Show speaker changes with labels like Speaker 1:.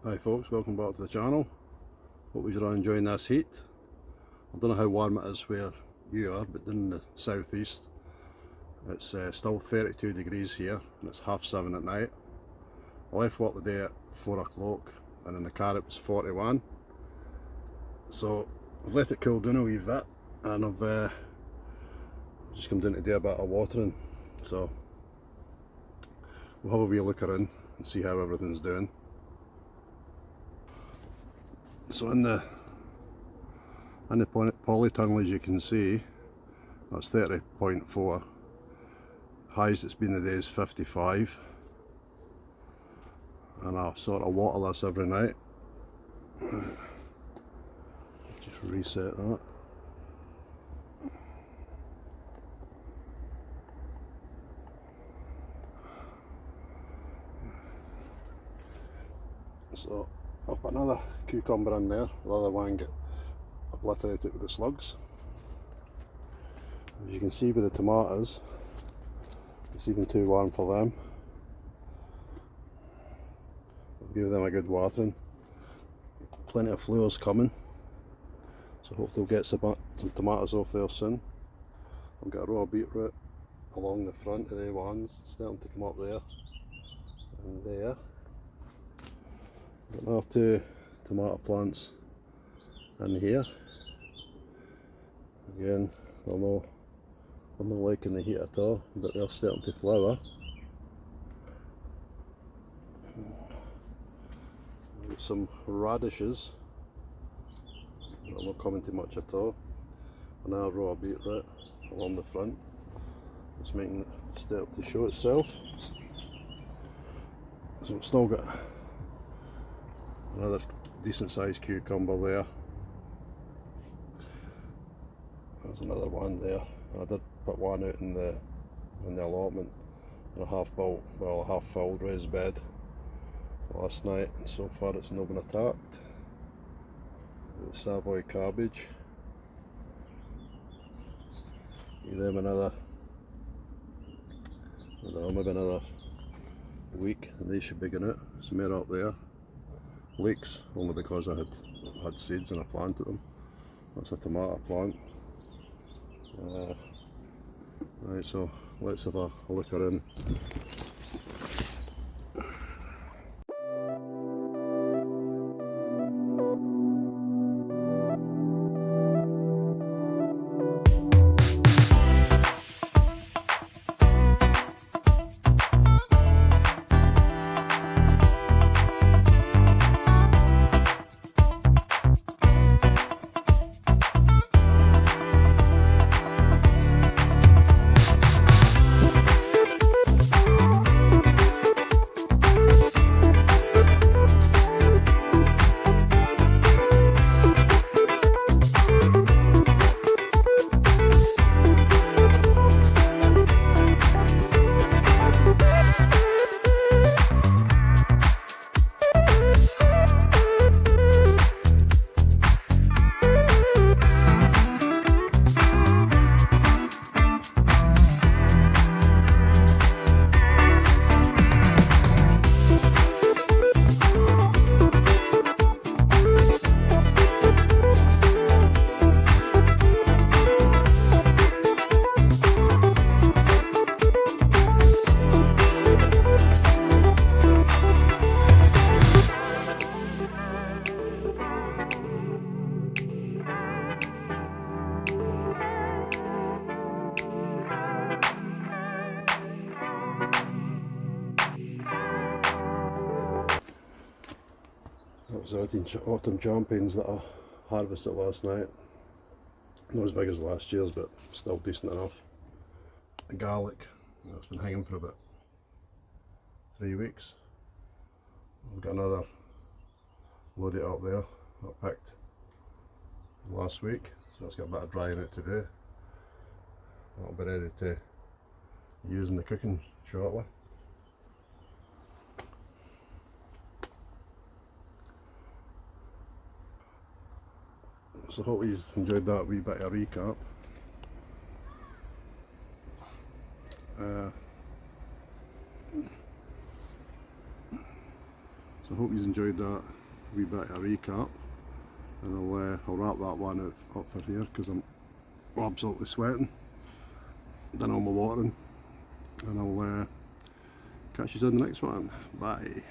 Speaker 1: Hi folks, welcome back to the channel. Hope you're enjoying this heat. I don't know how warm it is where you are, but in the southeast it's still 32 degrees here and it's 7:30 at night. I left work today at 4 o'clock and in the car it was 41. So I've let it cool down a wee bit and I've just come down to do a bit of watering. So we'll have a wee look around and see how everything's doing. So in the polytunnel, as you can see, that's 30.4. Highest it's been today is 55. And I sort of water this every night. Just reset that. So I'll put another cucumber in there, the other one get obliterated with the slugs. As you can see with the tomatoes, it's even too warm for them. I'll give them a good watering. Plenty of flowers coming, so hopefully we'll get some tomatoes off there soon. I've got a raw beetroot along the front of the ones, starting to come up there and there. Got another 2 tomato plants in here. Again, they're not liking the heat at all, but they're starting to flower. Got some radishes that are not coming to much at all. Another raw beetroot along the front. It's making it start to show itself. So we've still got another decent sized cucumber there. There's another one there. I did put one out in the allotment in a half filled raised bed last night, and so far it's not been attacked. The Savoy cabbage. Give them another, I don't know, maybe another week and they should be going out. Some more up there. Leeks, only because I had seeds and I planted them. That's a tomato plant. Right, so let's have a look around. That was the autumn champions that I harvested last night. Not as big as last year's, but still decent enough. The garlic, it's been hanging for about 3 weeks. We've got another load it up there that I picked last week, so it's got a bit of drying out today. That'll be ready to use in the cooking shortly. So hope you enjoyed that wee bit of recap. So I hope you enjoyed that wee bit of a recap, and I'll wrap that one up for here because I'm absolutely sweating. Done all my watering, and I'll catch you on the next one. Bye.